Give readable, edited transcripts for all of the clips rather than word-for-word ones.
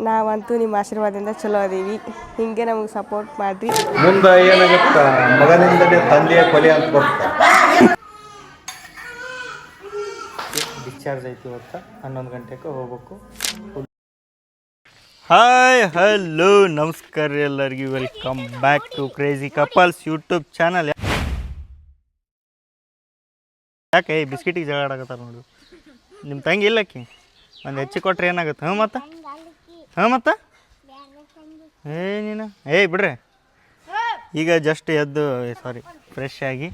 ನಾವಂತೂ ನಿಮ್ಮ ಆಶೀರ್ವಾದದಿಂದ ಚಲೋ ಅದೀವಿ. ಹಿಂಗೆ ನಮಗೆ ಸಪೋರ್ಟ್ ಮಾಡಿರಿ. ಮುಂದೆ ಏನಾಗುತ್ತೆ, ಮಗನಿಂದಲೇ ತಂದೆಯ ಕೊಲೆ ಅಂತ ಬರುತ್ತೆ. ಡಿಸ್ಚಾರ್ಜ್ ಐತಿ ಇವತ್ತು 11 ಗಂಟೆಗೆ ಹೋಗ್ಬೇಕು. ಹಾಯ್ ಹಲೋ ನಮಸ್ಕಾರ ಎಲ್ಲರಿಗೂ, welcome back to crazy couples YouTube channel. ಯಾಕೆ ಈ ಬಿಸ್ಕಿಟಿಗೆ ಜಗಳ ಆಡಕತ್ತಾರ ನೋಡಿ. ನಿಮ್ಮ ತಂಗಿ ಇಲ್ಲಕ್ಕಿ ಒಂದು ಹೆಚ್ಚು ಕೊಟ್ರೆ ಏನಾಗುತ್ತೆ? ಮತ್ತು ನೀನು ಬಿಡ್ರಿ. ಈಗ ಜಸ್ಟ್ ಎದ್ದು ಫ್ರೆಶ್ ಆಗಿ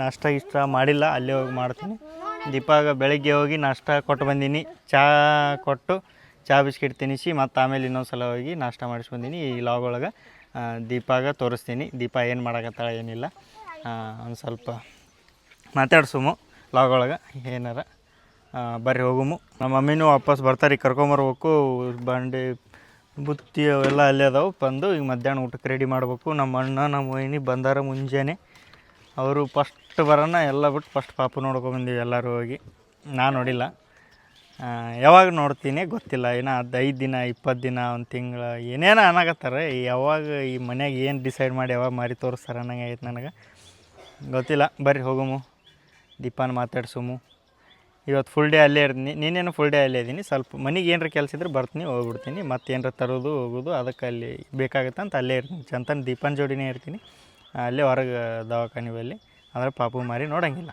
ನಾಷ್ಟ ಇಷ್ಟ ಮಾಡಿಲ್ಲ, ಅಲ್ಲೇ ಹೋಗಿ ಮಾಡ್ತೀನಿ. ದೀಪಾಗ ಬೆಳಗ್ಗೆ ಹೋಗಿ ನಾಷ್ಟ ಕೊಟ್ಟು ಬಂದೀನಿ. ಚಾ ಬಿಸ್ಕಿಟ್ ತಿನ್ನಿಸಿ ಮತ್ತು ಆಮೇಲೆ ಇನ್ನೊಂದು ಸಲ ಹೋಗಿ ನಾಷ್ಟ ಮಾಡಿಸ್ಬಂದೀನಿ. ಈ ಲಾಗ್ ಒಳಗೆ ದೀಪಾಗ ತೋರಿಸ್ತೀನಿ ದೀಪ ಏನು ಮಾಡಕತ್ತಾಳ ಏನಿಲ್ಲ. ಒಂದು ಸ್ವಲ್ಪ ಮಾತಾಡ್ಸುಮು ಲಾಗ್ ಒಳಗೆ ಏನಾರ. ಬರ್ರಿ ಹೋಗುಮು. ನಮ್ಮ ಮಮ್ಮಿನೂ ವಾಪಸ್ ಬರ್ತಾರೆ, ಕರ್ಕೊಂಬರ್ಬೇಕು. ಬಂಡಿ ಬುತ್ತಿ ಅವೆಲ್ಲ ಅಲ್ಲೇ ಅದಾವೆ. ಬಂದು ಈಗ ಮಧ್ಯಾಹ್ನ ಊಟಕ್ಕೆ ರೆಡಿ ಮಾಡಬೇಕು. ನಮ್ಮ ಅಣ್ಣ ನಮ್ಮ ವೈನಿ ಬಂದಾರ ಮುಂಜಾನೆ. ಅವರು ಫಸ್ಟ್ ಬರೋಣ ಎಲ್ಲ ಬಿಟ್ಟು ಫಸ್ಟ್ ಪಾಪು ನೋಡ್ಕೊಂಬಂದೀವಿ ಎಲ್ಲರೂ ಹೋಗಿ. ನಾನು ನೋಡಿಲ್ಲ, ಯಾವಾಗ ನೋಡ್ತೀನಿ ಗೊತ್ತಿಲ್ಲ. ಏನೋ 5 ದಿನ 20 ದಿನ 1 ತಿಂಗಳು ಏನೇನೋ ಅನ್ನಕತ್ತಾರೆ. ಯಾವಾಗ ಈ ಮನ್ಯಾಗ ಏನು ಡಿಸೈಡ್ ಮಾಡಿ ಯಾವಾಗ ಮಾರಿ ತೋರಿಸ್ತಾರೆ ಅನ್ನಂಗೆ ಆಯ್ತು ನನಗೆ, ಗೊತ್ತಿಲ್ಲ. ಬರ್ರಿ ಹೋಗುಮು, ದೀಪಾನ ಮಾತಾಡ್ಸುಮು. ಇವತ್ತು ಫುಲ್ ಡೇ ಅಲ್ಲೇ ಇರ್ತೀನಿ. ನೀನೇನು ಫುಲ್ ಡೇ ಅಲ್ಲೇ ಇದ್ದೀನಿ. ಸ್ವಲ್ಪ ಮನೆಗೆ ಏನರ ಕೆಲಸ ಇದ್ರೆ ಬರ್ತೀನಿ, ಹೋಗ್ಬಿಡ್ತೀನಿ. ಮತ್ತು ಏನರ ತರೋದು ಹೋಗೋದು ಅದಕ್ಕೆ ಅಲ್ಲಿ ಬೇಕಾಗುತ್ತೆ ಅಂತ ಅಲ್ಲೇ ಇರ್ತೀನಿ. ಚಂತನ ದೀಪನ ಜೋಡಿನೇ ಇರ್ತೀನಿ. ಅಲ್ಲೇ ಹೊರಗೆ ದವಾಖಾನೆ ಬಲ್ಲಿ. ಅಂದರೆ ಪಾಪು ಮಾರಿ ನೋಡೋಂಗಿಲ್ಲ.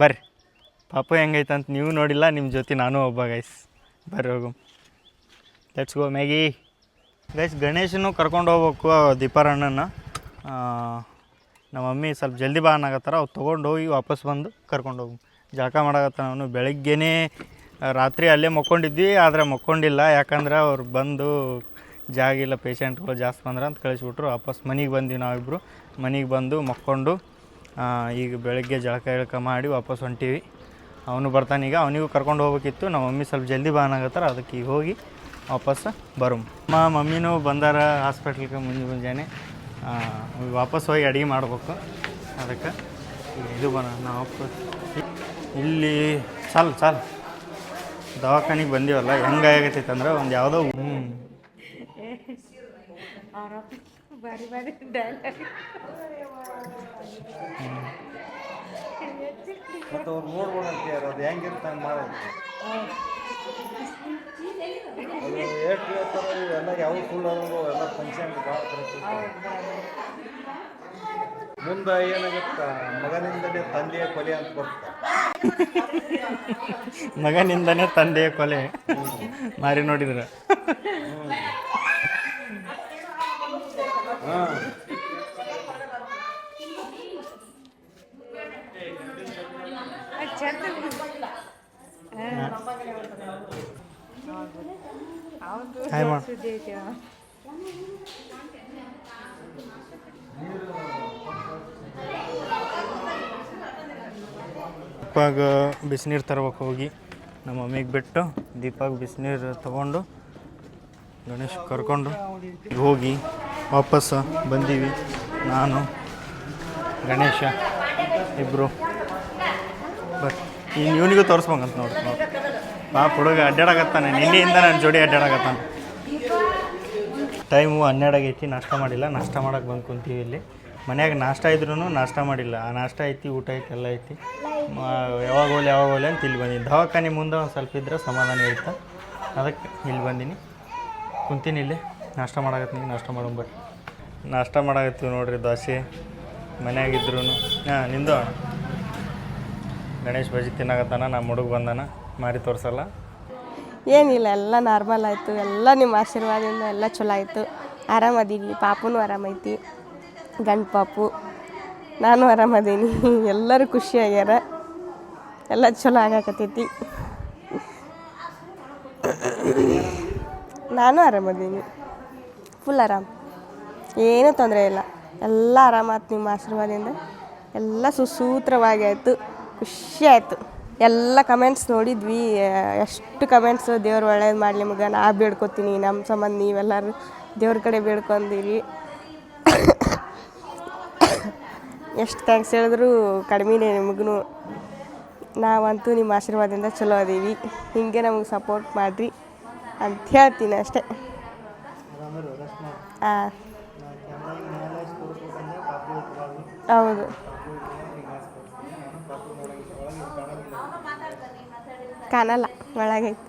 ಬರ್ರಿ, ಪಾಪು ಹೆಂಗೈತೆ ಅಂತ ನೀವು ನೋಡಿಲ್ಲ, ನಿಮ್ಮ ಜೊತೆ ನಾನು ಒಬ್ಬ ಗೈಸ್. ಬರ್ರಿ ಹೋಗು, ಲೆಟ್ಸ್ ಗೋ ಮ್ಯಾಗಿ. ಗೈಸ್ ಗಣೇಶನು ಕರ್ಕೊಂಡು ಹೋಗ್ಬೇಕು ದೀಪಾರಣ್ಣನ. ನಮ್ಮ ಮಮ್ಮಿ ಸ್ವಲ್ಪ ಜಲ್ದಿ ಬಾ ಅನ್ನಕತ್ತಾರ. ಅವ್ರು ತೊಗೊಂಡು ಹೋಗಿ ವಾಪಸ್ ಬಂದು ಕರ್ಕೊಂಡು ಹೋಗು. ಜಳಕ ಮಾಡಕತ್ತಾನ ಅವನು. ಬೆಳಗ್ಗೆನೇ ರಾತ್ರಿ ಅಲ್ಲೇ ಮಕ್ಕೊಂಡಿದ್ವಿ, ಆದರೆ ಮಕ್ಕೊಂಡಿಲ್ಲ. ಯಾಕಂದ್ರೆ ಅವ್ರು ಬಂದು ಜಾಗಿಲ್ಲ, ಪೇಷಂಟ್ಗಳು ಜಾಸ್ತಿ ಬಂದ್ರೆ ಅಂತ ಕಳಿಸ್ಬಿಟ್ರು. ವಾಪಸ್ ಮನೆಗೆ ಬಂದ್ವಿ ನಾವಿಬ್ಬರು. ಮನೆಗೆ ಬಂದು ಮಕ್ಕೊಂಡು ಈಗ ಬೆಳಗ್ಗೆ ಜಳಕ ಮಾಡಿ ವಾಪಸ್ ಹೊಂಟೀವಿ. ಅವನು ಬರ್ತಾನೀಗ, ಅವನಿಗೂ ಕರ್ಕೊಂಡು ಹೋಗ್ಬೇಕಿತ್ತು. ನಮ್ಮ ಮಮ್ಮಿ ಸ್ವಲ್ಪ ಜಲ್ದಿ ಬಾ ಅನ್ನಕತ್ತಾರ, ಅದಕ್ಕೆ ಈಗ ಹೋಗಿ ವಾಪಸ್ ಬರೋಮ್. ಮಮ್ಮಿನೂ ಬಂದಾರ ಹಾಸ್ಪಿಟ್ಲಿಗೆ ಮುಂಜಾನೆ. ವಾಪಸ್ ಹೋಗಿ ಅಡುಗೆ ಮಾಡ್ಬೇಕು. ಅದಕ್ಕೆ ಇದು ನಾವು ಇಲ್ಲಿ ಸಾಲು ದವಾಖಾನಿಗೆ ಬಂದೀವಲ್ಲ, ಹೆಂಗಾಗತ್ತೈತೆ ಅಂದ್ರೆ ಒಂದು ಯಾವುದೋ ಮತ್ತು ಅವ್ರು ನೋಡ್ಬೋದಂತ ಅದು ಹೆಂಗಿರ್ತ ಹಂಗೆ ಮಾಡೋದು. ಅದು ಎಷ್ಟು ಹೇಳ್ತಾರೆ ಇವೆಲ್ಲ ಯಾವ ಸುಳ್ಳು ಎಲ್ಲ ಫಂಕ್ಷನ್ ಭಾಳ ಮುಂದೆ ಏನಾಗುತ್ತೆ, ಮಗನಿಂದಲೇ ತಂದೆಯ ಕೊಲೆ ಅಂತ ಬರುತ್ತೆ. ಮಗನಿಂದನೇ ತಂದೆಯ ಕೊಲೆ ಮಾರಿ ನೋಡಿದ್ರೆ. ದೀಪಾಗ ಬಿಸಿನೀರು ತರ್ಬೇಕು ಹೋಗಿ. ನಮ್ಮ ಮಮ್ಮಿಗೆ ಬಿಟ್ಟು ದೀಪಾಗ ಬಿಸಿನೀರು ತೊಗೊಂಡು ಗಣೇಶ್ ಕರ್ಕೊಂಡು ಹೋಗಿ ವಾಪಸ್ ಬಂದೀವಿ. ನಾನು ಗಣೇಶ ಇಬ್ಬರು. ಬಟ್ ಇನ್ನು ಇವನಿಗೂ ತೋರಿಸ್ಬೇಕಂತ ನೋಡಿ ಪಾಪ ಹುಡುಗ ಅಡ್ಡಾಡಕತ್ತಾನೆ. ನಿನ್ನೆಯಿಂದ ನನ್ನ ಜೋಡಿ ಅಡ್ಡಾಡಕತ್ತಾನೆ. ಟೈಮು 12 ಆಗೈತಿ. ನಾಷ್ಟ ಮಾಡಿಲ್ಲ. ನಾಷ್ಟ ಮಾಡೋಕೆ ಬಂದು ಕುಂತೀವಿ ಇಲ್ಲಿ. ಮನ್ಯಾಗ ನಾಷ್ಟ ಇದ್ರೂ ನಾಷ್ಟ ಮಾಡಿಲ್ಲ. ಆ ನಾಷ್ಟ ಐತಿ, ಊಟ ಐತಿ, ಎಲ್ಲ ಐತಿ. ಯಾವಾಗ ಹೋಗ್ಲಿ ಅಂತ ಇಲ್ಲಿ ಬಂದೀನಿ. ದವಾಖಾನೆ ಮುಂದೆ ಒಂದು ಸ್ವಲ್ಪ ಇದ್ರೆ ಸಮಾಧಾನ ಇರುತ್ತೆ. ಅದಕ್ಕೆ ಇಲ್ಲಿ ಬಂದೀನಿ, ಕುಂತೀನಿ ಇಲ್ಲಿ. ನಾಷ್ಟ ಮಾಡಕತ್ತೀನಿ. ನಾಷ್ಟ ಮಾಡೋಂಬರ್ರಿ. ನಾಷ್ಟ ಮಾಡಕತ್ತೀವಿ ನೋಡ್ರಿ, ದೋಸೆ ಮನ್ಯಾಗಿದ್ರು. ನಿಂದು ಗಣೇಶ್ ಬಜ್ಜಿ ತಿನ್ನಕತ್ತಾನ. ನಮ್ಮ ಹುಡುಗ ಬಂದಾನ, ಮಾರಿ ತೋರಿಸಲ್ಲ. ಏನಿಲ್ಲ, ಎಲ್ಲ ನಾರ್ಮಲ್ ಆಯಿತು. ಎಲ್ಲ ನಿಮ್ಮ ಆಶೀರ್ವಾದದಿಂದ ಎಲ್ಲ ಚಲೋ ಆಯಿತು. ಆರಾಮದೀವಿ. ಪಾಪುನೂ ಆರಾಮೈತಿ, ಗಂಡು ಪಾಪು. ನಾನು ಆರಾಮದೀನಿ. ಎಲ್ಲರೂ ಖುಷಿಯಾಗ್ಯಾರ. ಎಲ್ಲ ಚಲೋ ಆಗಕತ್ತೈತಿ. ನಾನು ಆರಾಮದೀನಿ, ಫುಲ್ ಆರಾಮ್, ಏನೂ ತೊಂದರೆ ಇಲ್ಲ. ಎಲ್ಲ ಆರಾಮಾಯ್ತು ನಿಮ್ಮ ಆಶೀರ್ವಾದದಿಂದ. ಎಲ್ಲ ಸುಸೂತ್ರವಾಗಿ ಆಯಿತು. ಖುಷಿ ಆಯಿತು. ಎಲ್ಲ ಕಮೆಂಟ್ಸ್ ನೋಡಿದ್ವಿ, ಎಷ್ಟು ಕಮೆಂಟ್ಸು. ದೇವ್ರು ಒಳ್ಳೇದು ಮಾಡಲಿ ನಿಮ್ಗೆ, ನಾ ಬೇಡ್ಕೊತೀನಿ. ನಮ್ಮ ಸಂಬಂಧ ನೀವೆಲ್ಲರೂ ದೇವ್ರ ಕಡೆ ಬೇಡ್ಕೊಂಡಿರಿ. ಎಷ್ಟು ಥ್ಯಾಂಕ್ಸ್ ಹೇಳಿದ್ರು ಕಡಿಮೆನೇ ನಿಮಗೂ. ನಾವಂತೂ ನಿಮ್ಮ ಆಶೀರ್ವಾದದಿಂದ ಚಲೋ ಅದೀವಿ. ಹಿಂಗೆ ನಮಗೆ ಸಪೋರ್ಟ್ ಮಾಡಿರಿ. ಅಂತ ಹೇಳ್ತೀನಿ ಅಷ್ಟೇ. ಹಾಂ ಹೌದು ಕಾಣಲ್ಲ ಒಳಗೈತೆ.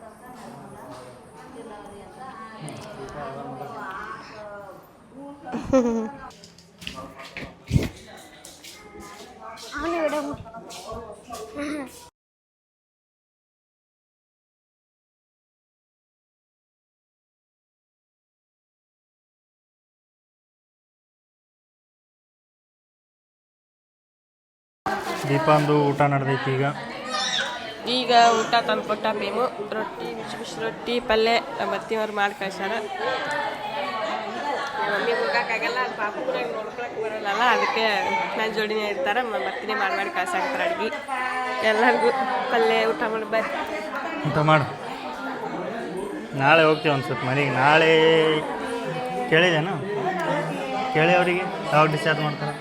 ದೀಪಾಂದು ಊಟ ನಡೆದೈತಿ ಈಗ ಊಟ ತಂದ್ಕೊಟ್ಟ ಮೇಮು ರೊಟ್ಟಿ ಬಿಸಿ ಬಿಸಿ ರೊಟ್ಟಿ ಪಲ್ಯ ಬತ್ತಿಯವ್ರು ಮಾಡಿ ಕಳ್ಸ್ಯಾರ. ಮಮ್ಮಿ ಹೋಗೋಕ್ಕಾಗಲ್ಲ ಪಾಪುನಾಗ ನೋಡ್ಕೊಳಕ್ಕೆ ಬರೋಲ್ಲ, ಅದಕ್ಕೆ ನನ್ನ ಜೋಡಿನೇ ಇರ್ತಾರೆ. ಬರ್ತೀನಿ ಮಾಡಿ ಕಳ್ಸಾಕ್ತಾರೆ ಅಡ್ಗೆ. ಎಲ್ಲರಿಗೂ ಪಲ್ಯ ಊಟ ಮಾಡಿ ಬರ್ರಿ. ಊಟ ಮಾಡು. ನಾಳೆ ಹೋಗ್ತೀವಿ ಅನ್ಸುತ್ತೆ ಮನೆಗೆ. ನಾಳೆ ಕೇಳಿದೇನು ಕೇಳಿ ಅವರಿಗೆ ಯಾವಾಗ ಡಿಸ್ಚಾರ್ಜ್ ಮಾಡ್ತಾರೆ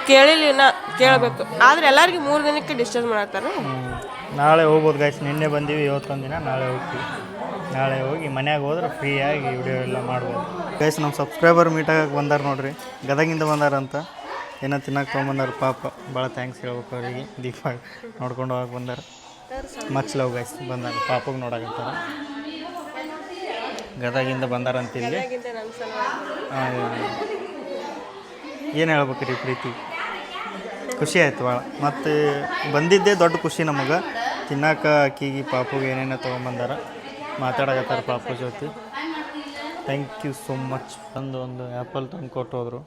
ಕೇಳಿಲ್ಲ ನಾ ಕೇಳಬೇಕು. ಆದರೆ ಎಲ್ಲರಿಗೂ 3 ದಿನಕ್ಕೆ ಡಿಸ್ಚಾರ್ಜ್ ಮಾಡತ್ತಾರೆ. ನಾಳೆ ಹೋಗ್ಬೋದು ಗೈಸ್. ನಿನ್ನೆ ಬಂದೀವಿ, ಇವತ್ತೊಂದು ದಿನ, ನಾಳೆ ಹೋಗ್ತೀವಿ. ನಾಳೆ ಹೋಗಿ ಮನ್ಯಾಗ ಹೋದ್ರೆ ಫ್ರೀಯಾಗಿ ವಿಡಿಯೋ ಎಲ್ಲ ಮಾಡ್ಬೋದು ಗೈಸ್. ನಮ್ಮ ಸಬ್ಸ್ಕ್ರೈಬರ್ ಮೀಟ್ ಆಗಕ್ಕೆ ಬಂದಾರ ನೋಡ್ರಿ, ಗದಗಿಂದ ಬಂದಾರಂತ. ಏನೋ ತಿನ್ನಕ್ಕೆ ತೊಗೊಂಬಂದಾರ. ಪಾಪ ಭಾಳ ಥ್ಯಾಂಕ್ಸ್ ಹೇಳ್ಬೇಕು ಅವರಿಗೆ. ದೀಪ ನೋಡ್ಕೊಂಡು ಹೋಗಕ್ಕೆ ಬಂದಾರ. ಮಚ್ ಲವ್ ಗೈಸ್ ಬಂದಾರ, ಪಾಪಗೆ ನೋಡಕತ್ತಾರ. ಗದಗಿಂದ ಬಂದಾರಂತಿಲ್ಲಿ. ಏನು ಹೇಳ್ಬೇಕ್ರಿ ಪ್ರೀತಿ, ಖುಷಿ ಆಯ್ತು ಭಾಳ. ಮತ್ತು ಬಂದಿದ್ದೇ ದೊಡ್ಡ ಖುಷಿ ನಮಗೆ. ತಿನ್ನಕ್ಕೆ ಅಕ್ಕಿಗೆ ಪಾಪುಗೆ ಏನೇನೋ ತೊಗೊಂಬಂದಾರ, ಮಾತಾಡಕತ್ತಾರ ಪಾಪು ಜೊತೆ. Thank you so much. ಒಂದು ಆ್ಯಪಲ್ ತಂದು ಕೊಟ್ಟೋದ್ರು.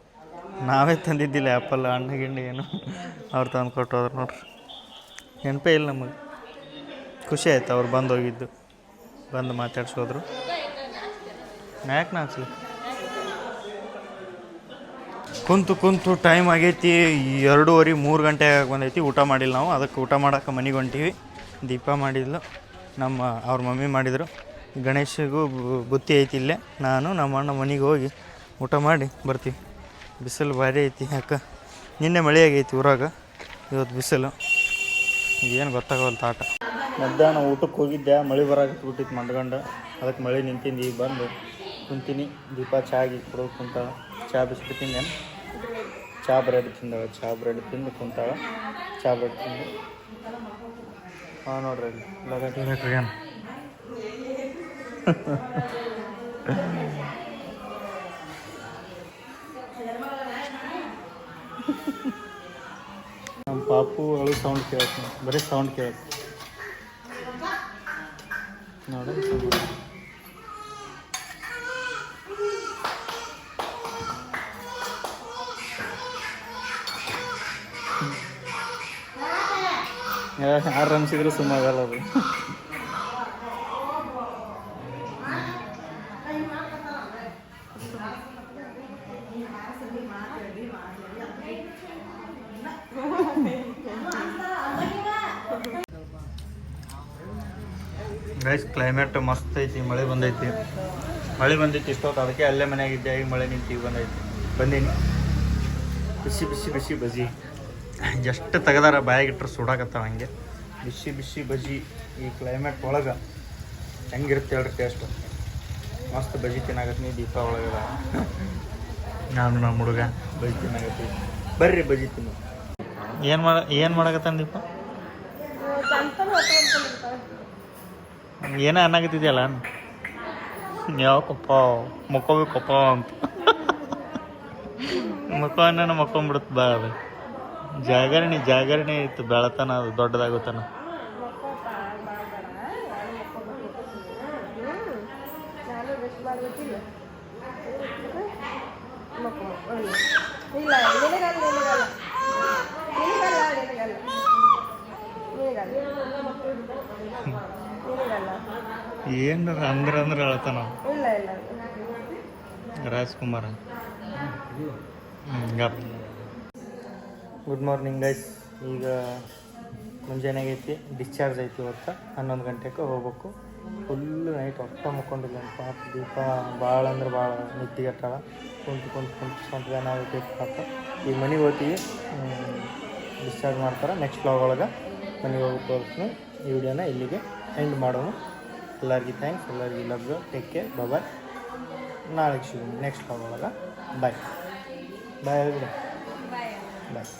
ನಾವೇ ತಂದಿದ್ದಿಲ್ಲ ಆ್ಯಪಲ್, ಹಣ್ಣು ಗಿಣ್ಣು ಏನು ಅವ್ರು ತಂದು ಕೊಟ್ಟೋದ್ರು ನೋಡ್ರಿ. ನೆನಪೇ ಇಲ್ಲ ನಮಗೆ. ಖುಷಿ ಆಯ್ತು ಅವ್ರು ಬಂದು ಹೋಗಿದ್ದು, ಬಂದು ಮಾತಾಡ್ಸೋದ್ರು. ಯಾಕೆ ನಾಚ್ಲಿ ಕುಂತು ಟೈಮ್ ಆಗೈತಿ. 2:30 3 ಗಂಟೆ ಆಗಿ ಬಂದೈತಿ. ಊಟ ಮಾಡಿಲ್ಲ ನಾವು, ಅದಕ್ಕೆ ಊಟ ಮಾಡೋಕೆ ಮನೆಗೆ ಹೊಂಟೀವಿ. ದೀಪ ಮಾಡಿದ್ಲು, ಅವ್ರ ಮಮ್ಮಿ ಮಾಡಿದರು. ಗಣೇಶಗೂ ಬುತ್ತಿ ಐತಿ ಇಲ್ಲೇ. ನಾನು ನಮ್ಮ ಅಣ್ಣ ಮನೆಗೆ ಹೋಗಿ ಊಟ ಮಾಡಿ ಬರ್ತೀವಿ. ಬಿಸಿಲು ಭಾರಿ ಐತಿ. ಯಾಕೆ ನಿನ್ನೆ ಮಳೆ ಆಗೈತಿ ಊರಾಗ, ಇವತ್ತು ಬಿಸಿಲು ಏನು ಗೊತ್ತಾಗವಲ್ತು ಆಟ. ಮಧ್ಯಾಹ್ನ ಊಟಕ್ಕೆ ಹೋಗಿದ್ದೆ, ಮಳೆ ಬರಾಕತ್ಬಿಟ್ಟಿತ್ತು ಮಂಡ್ಗಂಡು. ಅದಕ್ಕೆ ಮಳೆ ನಿಂತಿಂದು ಈಗ ಬಂದು ಕುಂತೀನಿ. ದೀಪ ಚಾಗಿ ಕೊಡೋದು ಕುಂತಾಳ. ಚಹಾ ಬಿಸ್ಕಿಟ್ ತಿಂದೇನು, ಚಹಾ ಬ್ರೆಡ್ ತಿಂದಾಳೆ. ಚಹಾ ಬ್ರೆಡ್ ತಿಂದು ಕುಂತಾಳ. ಚಹಾ ಬ್ರೆಡ್ ತಿಂದು ಹಾಂ ನೋಡ್ರಿ ಲಗಟಿ ಏನು ನಮ್ಮ ಪಾಪು ಅಳು ಸೌಂಡ್ ಕೇಳತ್ತೆ, ಬರೀ ಸೌಂಡ್ ಕೇಳತ್ತೆ ನೋಡಿ. ಯಾರು ಅನ್ಸಿದ್ರು ಸುಮ್ಮಾಗಲ್ಲ ಅದು. ಗೈಸ್ ಕ್ಲೈಮೇಟ್ ಮಸ್ತ್ ಐತಿ. ಮಳೆ ಬಂದೈತಿ ಇಷ್ಟೊತ್ತು. ಅದಕ್ಕೆ ಅಲ್ಲೇ ಮನೆಯಾಗಿದ್ದೆ. ಈಗ ಮಳೆ ನಿಂತು ಬಂದೀನಿ. ಬಿಸಿ ಬಿಸಿ ಬಿಸಿ ಬಜ್ಜಿ ಜಸ್ಟ್ ತೆಗೆದಾರ, ಬಾಯಾಗಿಟ್ರೆ ಸುಡಾಕತ್ತಾವ ಹಂಗೆ. ಬಿಸಿ ಬಿಸಿ ಬಜ್ಜಿ ಈ ಕ್ಲೈಮೇಟ್ ಒಳಗೆ ಹೆಂಗಿರುತ್ತೆ ಹೇಳ್ರಿ ಟೇಸ್ಟ್. ಮಸ್ತ್ ಬಜ್ಜಿ ತಿನ್ನಾಗತ್ತೀನಿ. ದೀಪ ಒಳಗದ ನಾನು ನಮ್ಮ ಹುಡುಗ ಬಜ್ಜಿ ತಿನ್ನಾಗತ್ತೀವಿ. ಬರ್ರಿ ಬಜ್ಜಿ ತಿನ್ನು. ಏನು ಮಾಡಕತ್ತಾನ ದೀಪ? ಏನೋ ಅನ್ನಾಗತ್ತಿದೆಯಲ್ಲ, ಯಾವಕ್ಕಪ್ಪ ಮಕ್ಕೋಬೇಕಪ್ಪ ಅಂತ. ಮಕ್ಕಳನ್ನ ಮಕ್ಕೊಂಬಿಡುತ್ತೆ ಬಾ. ಅದು ಜಾಗರಣೆ ಇತ್ತು ಬೆಳತನ, ಅದು ದೊಡ್ಡದಾಗುತ್ತಾನ. ಏನಾರ ಅಂದ್ರೆ ಹೇಳ್ತಾನ ರಾಜ್ಕುಮಾರ. Good morning guys. ಈಗ ಮುಂಜಾನೆ ಆಗೈತಿ, ಡಿಸ್ಚಾರ್ಜ್ ಐತಿ. ಇವತ್ತು 11 ಗಂಟೆಗೆ ಹೋಗ್ಬೇಕು. ಫುಲ್ ನೈಟ್ ಒಟ್ಟ ಮುಕ್ಕೊಂಡಿಲ್ಲ ಪಾಪ. ದೀಪ ಭಾಳ ಅಂದ್ರೆ ಭಾಳ ನಿದ್ದಿಗೆಟ್ಟಾಳ. ಕುಂತು ಸ್ವಂತ ಜನ ಆಗೈತಿ ಪಾಪ. ಈಗ ಮನೆಗೆ ಹೋಗ್ತೀವಿ, ಡಿಸ್ಚಾರ್ಜ್ ಮಾಡ್ತಾರೆ. ನೆಕ್ಸ್ಟ್ ವ್ಲಾಗ್ ಒಳಗೆ ಮನೆಗೆ ಹೋಗಿ ತೋರಿಸ್ತೀನಿ. ಈ ವಿಡಿಯೋನ ಇಲ್ಲಿಗೆ ಎಂಡ್ ಮಾಡೋಣ. ಎಲ್ಲರಿಗೂ ಥ್ಯಾಂಕ್ಸ್, ಎಲ್ಲರಿಗೂ ಲವ್ ಯು, ಟೇಕ್ ಕೇರ್, ಬಾಯ್. ನಾಳೆಗೆ ಸಿಗೋಣ ನೆಕ್ಸ್ಟ್ ಬ್ಲಾಗ್ ಒಳಗೆ. ಬಾಯ್ ಬಾಯ್ ಬಾಯ್.